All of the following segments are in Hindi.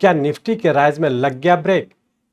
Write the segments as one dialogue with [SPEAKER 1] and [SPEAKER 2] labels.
[SPEAKER 1] क्या निफ्टी के राइज में लग गया ब्रेक?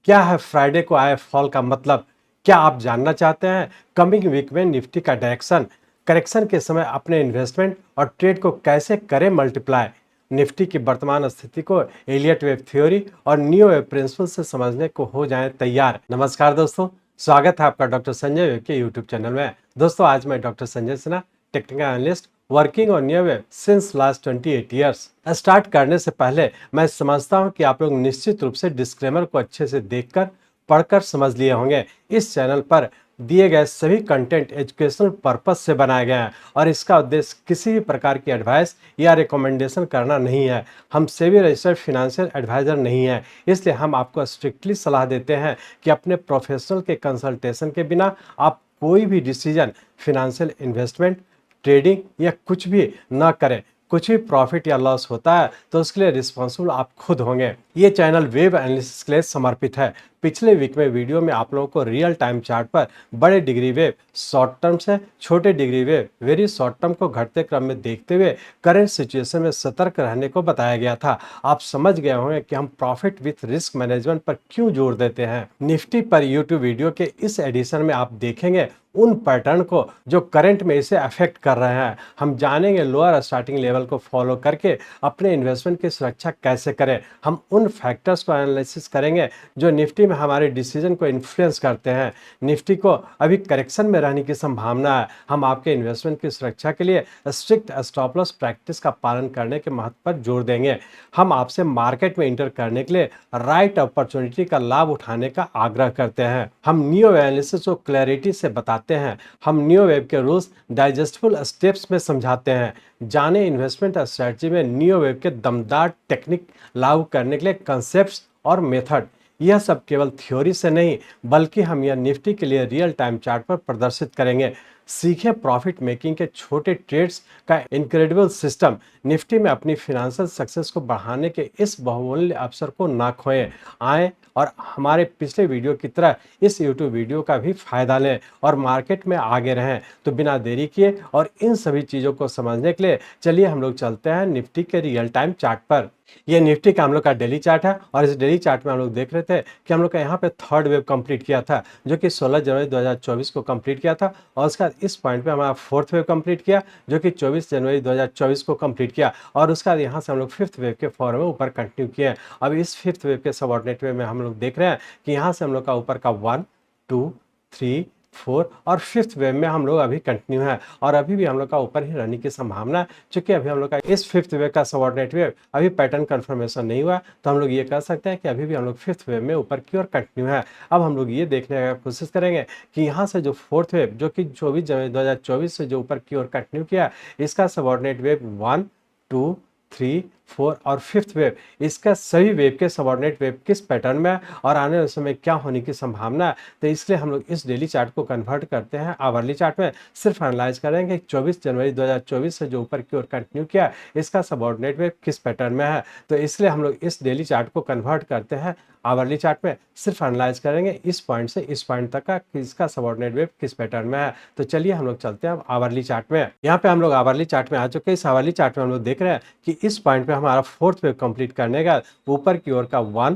[SPEAKER 1] क्या है फ्राइडे को आए फॉल का मतलब? क्या आप जानना चाहते हैं कमिंग वीक में निफ्टी का डायरेक्शन? करेक्शन के समय अपने इन्वेस्टमेंट और ट्रेड को कैसे करें मल्टीप्लाई? निफ्टी की वर्तमान स्थिति को एलियट वेव थ्योरी और न्यू वेव प्रिंसिपल से समझने को हो जाएं तैयार। नमस्कार दोस्तों, स्वागत है आपका डॉक्टर संजय वेब के यूट्यूब चैनल में। दोस्तों, आज मैं doctor Sanjay Sinha, technical analyst working on new wave since last 28 years. Start करने से पहले मैं समझता हूं कि आप लोग निश्चित रूप से डिस्क्लेमर को अच्छे से देखकर पढ़कर समझ लिए होंगे। इस चैनल पर दिए गए सभी कंटेंट एजुकेशनल पर्पस से बनाए गए हैं और इसका उद्देश्य किसी भी प्रकार की एडवाइस या रिकमेंडेशन करना नहीं है। हम सेबी रजिस्टर्ड फाइनेंशियल एडवाइजर नहीं है, इसलिए हम आपको स्ट्रिक्टली सलाह देते हैं कि अपने प्रोफेशनल के कंसल्टेशन के बिना आप कोई भी डिसीजन फिनेंशियल इन्वेस्टमेंट, ट्रेडिंग या कुछ भी ना करें। कुछ भी प्रॉफिट या लॉस होता है तो उसके लिए रिस्पॉन्सिबल आप खुद होंगे। ये चैनल वेब एनालिसिस के लिए समर्पित है। पिछले वीक में वीडियो में आप लोगों को रियल टाइम चार्ट पर बड़े डिग्री वेव शॉर्ट टर्म से छोटे degree wave very short term को घटते क्रम में देखते हुए करंट सिचुएशन में सतर्क रहने को बताया गया था। आप समझ गए होंगे कि हम प्रॉफिट विथ रिस्क मैनेजमेंट पर क्यों जोर देते हैं। निफ्टी पर यूट्यूब वीडियो के इस एडिशन में आप देखेंगे उन पैटर्न को जो करंट में इसे अफेक्ट कर रहे हैं। हम जानेंगे लोअर स्टार्टिंग लेवल को फॉलो करके अपने इन्वेस्टमेंट की सुरक्षा कैसे करें। हम उन फैक्टर्स को एनालिसिस करेंगे जो निफ्टी में हमारे डिसीजन को इन्फ्लुएंस करते हैं। निफ्टी को अभी करेक्शन में रहने की संभावना है। हम आपके इन्वेस्टमेंट की सुरक्षा के लिए स्ट्रिक्ट स्टॉप लॉस प्रैक्टिस का पालन करने के महत्व पर जोर देंगे। हम आपसे मार्केट में इंटर करने के लिए राइट अपॉर्चुनिटी का लाभ उठाने का आग्रह करते हैं। हम न्यू एनालिसिस को क्लैरिटी से बताते हैं। हम न्यू वेब के रूल्स डाइजेस्टिबल स्टेप्स में समझाते हैं। जाने इन्वेस्टमेंट स्ट्रेटजी में न्यू वेब के दमदार टेक्निक लागू करने के लिए कंसेप्ट्स और मेथड। यह सब केवल थ्योरी से नहीं बल्कि हम यह निफ्टी के लिए रियल टाइम चार्ट पर प्रदर्शित करेंगे। सीखें प्रॉफिट मेकिंग के छोटे ट्रेड्स का इनक्रेडिबल सिस्टम। निफ्टी में अपनी फिनेंशियल सक्सेस को बढ़ाने के इस बहुमूल्य अवसर को ना खोएं। आए और हमारे पिछले वीडियो की तरह इस यूट्यूब वीडियो का भी फायदा लें और मार्केट में आगे रहें। तो बिना देरी किए और इन सभी चीज़ों को समझने के लिए चलिए हम लोग चलते हैं निफ्टी के रियल टाइम चार्ट पर। ये निफ्टी का हम लोग का डेली चार्ट है और इस डेली चार्ट में हम लोग देख रहे थे कि हम लोग का यहाँ पे थर्ड वेव कंप्लीट किया था जो कि 16 जनवरी 2024 को कंप्लीट किया था और उसके बाद इस पॉइंट पे हमारा फोर्थ वेव कंप्लीट किया जो कि 24 जनवरी 2024 को कंप्लीट किया और उसका यहाँ से हम लोग फिफ्थ वेव के फॉर्म में ऊपर कंटिन्यू किए हैं। अब इस फिफ्थ वेव के सबऑर्डिनेट वेव में हम लोग देख रहे हैं कि यहाँ से हम लोग का ऊपर का 1, 2, 3, 4 और फिफ्थ वेव में हम लोग अभी कंटिन्यू है और अभी भी हम लोग का ऊपर ही रहने की संभावना है। चूंकि अभी हम लोग का इस फिफ्थ वेव का सबऑर्डिनेट वेव अभी पैटर्न कंफर्मेशन नहीं हुआ तो हम लोग ये कह सकते हैं कि अभी भी हम लोग फिफ्थ वेव में ऊपर की ओर कंटिन्यू है। अब हम लोग ये देखने का कोशिश करेंगे कि यहाँ से जो फोर्थ वेव जो कि 24 जनवरी 2024 से जो ऊपर की ओर कंटिन्यू किया इसका सबऑर्डिनेट वेव 1, 2, 3, 4 और फिफ्थ वेव, इसका सभी वेव के सबऑर्डिनेट वेव किस पैटर्न में है और आने वाले समय क्या होने की संभावना है। तो इसलिए हम लोग इस डेली चार्ट को कन्वर्ट करते हैं आवरली चार्ट में। सिर्फ एनालाइज करेंगे 24 जनवरी 2024 से जो ऊपर की ओर कंटिन्यू किया इसका सबऑर्डिनेट वेव किस पैटर्न में है। तो इसलिए हम लोग इस डेली चार्ट को कन्वर्ट करते हैं आवरली चार्ट में। सिर्फ एनालाइज करेंगे इस पॉइंट से इस पॉइंट तक का इसका सबऑर्डिनेट वेव किस पैटर्न में है। तो चलिए हम लोग चलते हैं आवरली चार्ट में। यहाँ पे हम लोग आवरली चार्ट में आ चुके हैं। इस आवरली चार्ट में हम लोग देख रहे हैं कि इस पॉइंट पे हमारा फोर्थ वेव कंप्लीट करने का ऊपर की ओर का 1,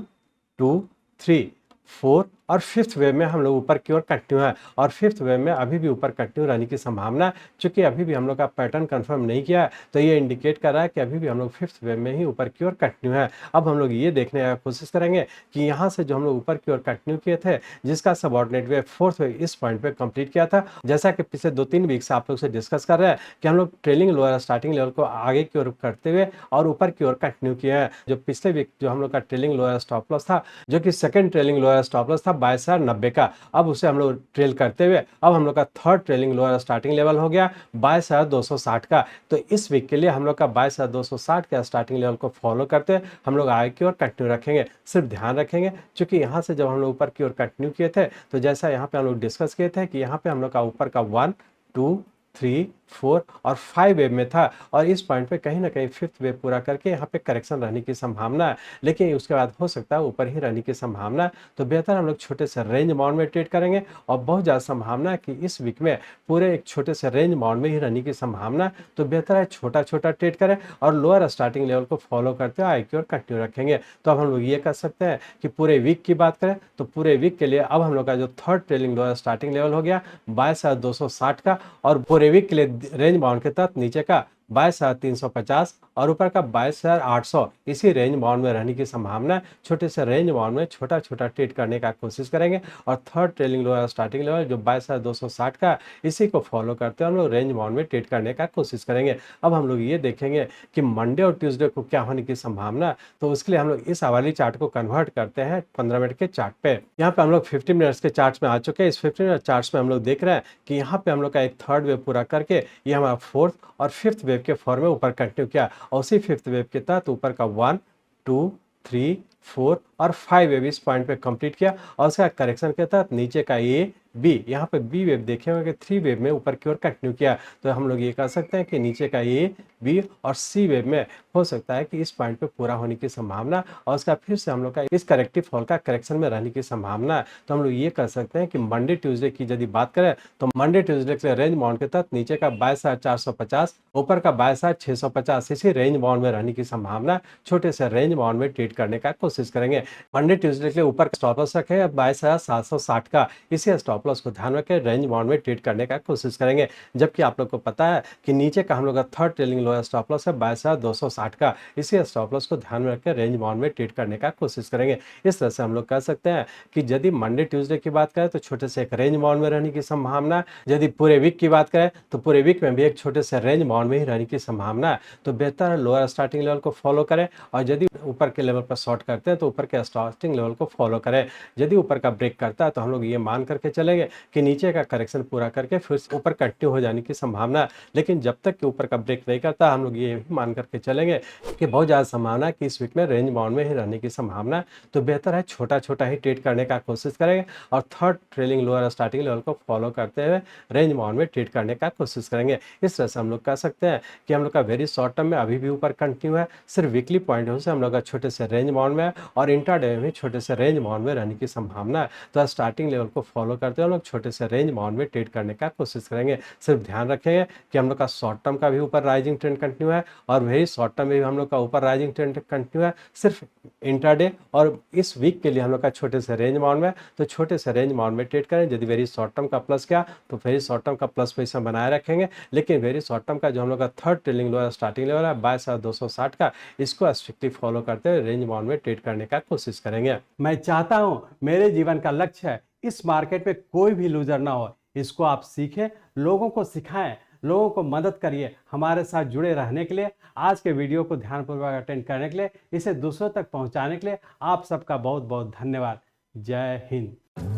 [SPEAKER 1] 2, 3, 4 और फिफ्थ वेव में हम लोग ऊपर की ओर कंटिन्यू है और फिफ्थ वेव में अभी भी ऊपर कंटिन्यू रहने की संभावना है। चूंकि अभी भी हम लोग का पैटर्न कंफर्म नहीं किया है तो ये इंडिकेट कर रहा है कि अभी भी हम लोग फिफ्थ वेव में ही ऊपर की ओर कंटिन्यू है। अब हम लोग ये देखने की कोशिश करेंगे कि यहाँ से जो हम लोग ऊपर की ओर कंटिन्यू किए थे जिसका सबऑर्डिनेट वेव फोर्थ वेव इस पॉइंट पे कंप्लीट किया था। जैसा कि पिछले 2-3 वीक से आप लोग से डिस्कस कर रहे हैं कि हम लोग ट्रेलिंग लोअर स्टार्टिंग लेवल को आगे की ओर करते हुए और ऊपर की ओर कंटिन्यू किए हैं। जो पिछले वीक जो हम लोग का ट्रेलिंग लोअर स्टॉप लॉस था जो कि second trailing lower stop loss था 22,090 का, अब उसे हम लोग ट्रेल करते हुए अब हम लोग का third trailing lower starting level हो गया 22,260 का। तो इस वीक के लिए हम लोग का 22,260 का स्टार्टिंग लेवल को फॉलो करते हैं हम लोग आगे की ओर कंटिन्यू रखेंगे। सिर्फ ध्यान रखेंगे क्योंकि यहाँ से जब हम लोग ऊपर की ओर कंटिन्यू किए थे तो जैसा यहाँ पे हम लोग डिस्कस किए थे कि यहाँ पे हम लोग का ऊपर का 1, 2, 3, 4 और 5 वेव में था और इस पॉइंट पे कहीं ना कहीं फिफ्थ वेव पूरा करके यहाँ पे करेक्शन रहने की संभावना है, लेकिन उसके बाद हो सकता है ऊपर ही रहने की संभावना है। तो बेहतर हम लोग छोटे से रेंज बाउंड में ट्रेड करेंगे और बहुत ज़्यादा संभावना है कि इस वीक में पूरे एक छोटे से रेंज बाउंड में ही रहने की संभावना है। तो बेहतर है छोटा छोटा ट्रेड करें और लोअर स्टार्टिंग लेवल को फॉलो करते हुए आई और कंटिन्यू रखेंगे। तो अब हम लोग ये कर सकते हैं कि पूरे वीक की बात करें तो पूरे वीक के लिए अब हम लोग का जो third trailing lower starting level हो गया 22,260 का और पूरे वीक के लिए रेंज बाउंड के तहत नीचे का 22,350 और ऊपर का 22,800 इसी रेंज बाउंड में रहने की संभावना है। छोटे से रेंज बाउंड में छोटा छोटा ट्रेड करने का कोशिश करेंगे और third trailing lower starting level जो 22,260 का इसी को फॉलो करते हैं हम लोग रेंज बाउंड में ट्रेड करने का कोशिश करेंगे। अब हम लोग ये देखेंगे कि मंडे और ट्यूसडे को क्या होने की संभावना है। तो उसके लिए हम लोग इस वाली चार्ट को कन्वर्ट करते हैं 15 मिनट के चार्ट पे। यहाँ पे हम लोग 15 मिनट्स के चार्ट में आ चुके हैं। इस 15 मिनट चार्ट में हम लोग देख रहे हैं कि यहाँ पे हम लोग का एक थर्ड वेव पूरा करके ये हमारा फोर्थ और फिफ्थ वेव के फॉर्म में ऊपर कंटिन्यू किया और उसी फिफ्थ वेव के तहत ऊपर का 1, 2, 3, 4 और 5 वेव इस पॉइंट पे कंप्लीट किया और उसका करेक्शन के तहत नीचे का ए बी, यहाँ पे बी वेव देखे होंगे कि 3 वेव में ऊपर की ओर कंटिन्यू किया। तो हम लोग ये कह सकते हैं कि नीचे का ए बी और सी वेव में हो सकता है कि इस पॉइंट पे पूरा होने की संभावना और उसका फिर से हम लोग का इस करेक्टिव फॉल का करेक्शन में रहने की संभावना है। तो हम लोग ये कह सकते हैं कि मंडे ट्यूसडे की यदि बात करें तो मंडे ट्यूसडे के रेंज बाउंड के तहत नीचे का 22,450 ऊपर का 22,650 इसी रेंज बाउंड में रहने की संभावना। छोटे से रेंज बाउंड में ट्रेड करने का कोशिश करेंगे। मंडे ट्यूसडे के लिए ऊपर स्टॉप लॉस रखे 22,760 का, इसी स्टॉप लॉस को ध्यान रखें रेंज बाउंड में ट्रेड करने का कोशिश करेंगे। जबकि आप लोग को पता है कि नीचे का हम लोग का third trailing lower stop loss है 22,260 का, इसी स्टॉप लॉस को ध्यान में रखकर रेंज बाउंड में ट्रेड करने का कोशिश करेंगे। इस तरह से हम लोग कह सकते हैं कि यदि मंडे ट्यूसडे की बात करें तो छोटे से एक रेंज बाउंड में रहने की संभावना। यदि पूरे वीक की बात करें तो पूरे वीक में भी एक छोटे से रेंज बाउंड में ही रहने की संभावना है। तो बेहतर है लोअर स्टार्टिंग लेवल को फॉलो करें और यदि ऊपर के लेवल पर शॉर्ट करते हैं तो ऊपर के स्टार्टिंग लेवल को फॉलो करें। यदि ऊपर का ब्रेक करता है तो हम लोग ये मान करके चलेंगे कि नीचे का करेक्शन पूरा करके फिर ऊपर कंटिन्यू हो जाने की संभावना है। लेकिन जब तक कि ऊपर का ब्रेक नहीं करता हम लोग ये भी मान करके चलेंगे कि बहुत ज़्यादा संभावना है कि इस वीक में रेंज बाउंड में ही रहने की संभावना है। तो बेहतर है छोटा छोटा ही ट्रेड करने का कोशिश करेंगे और third trailing lower starting level को फॉलो करते हुए रेंज बाउंड में ट्रेड करने का कोशिश करेंगे। इस तरह से हम लोग कह सकते हैं कि हम लोग का वेरी शॉर्ट टर्म में अभी भी ऊपर कंटिन्यू है, सिर्फ वीकली पॉइंट से हम लोग का छोटे से रेंज बाउंड में है और इंट्राडे में छोटे से रेंज बाउंड में रहने की संभावना है। तो स्टार्टिंग लेवल को फॉलो करते हुए हम लोग छोटे से रेंज बाउंड में ट्रेड करने का कोशिश करेंगे। सिर्फ ध्यान रखेंगे कि हम लोग का शॉर्ट टर्म का भी ऊपर राइजिंग ट्रेंड कंटिन्यू है और वेरी शॉर्ट टर्म में भी हम लोग का ऊपर राइजिंग ट्रेंड कंटिन्यू है, सिर्फ इंट्राडे और इस वीक के लिए हम लोग का छोटे से रेंज बाउंड में। तो छोटे से रेंज बाउंड में ट्रेड करें। यदि वेरी शॉर्ट टर्म का प्लस किया तो वेरी शॉर्ट टर्म का प्लस पोजीशन बनाए रखेंगे, लेकिन वेरी शॉर्ट टर्म का जो हम लोग का third trailing lower starting level है 22,260 का, इसको स्ट्रिक्टली फॉलो करते हुए रेंज बाउंड में ट्रेड करने का कोशिश करेंगे।
[SPEAKER 2] मैं चाहता हूं मेरे जीवन का लक्ष्य है इस मार्केट में कोई भी लूजर ना हो। इसको आप सीखें, लोगों को सिखाएं, लोगों को मदद करिए। हमारे साथ जुड़े रहने के लिए, आज के वीडियो को ध्यानपूर्वक अटेंड करने के लिए, इसे दूसरों तक पहुंचाने के लिए आप सबका बहुत बहुत धन्यवाद। जय हिंद।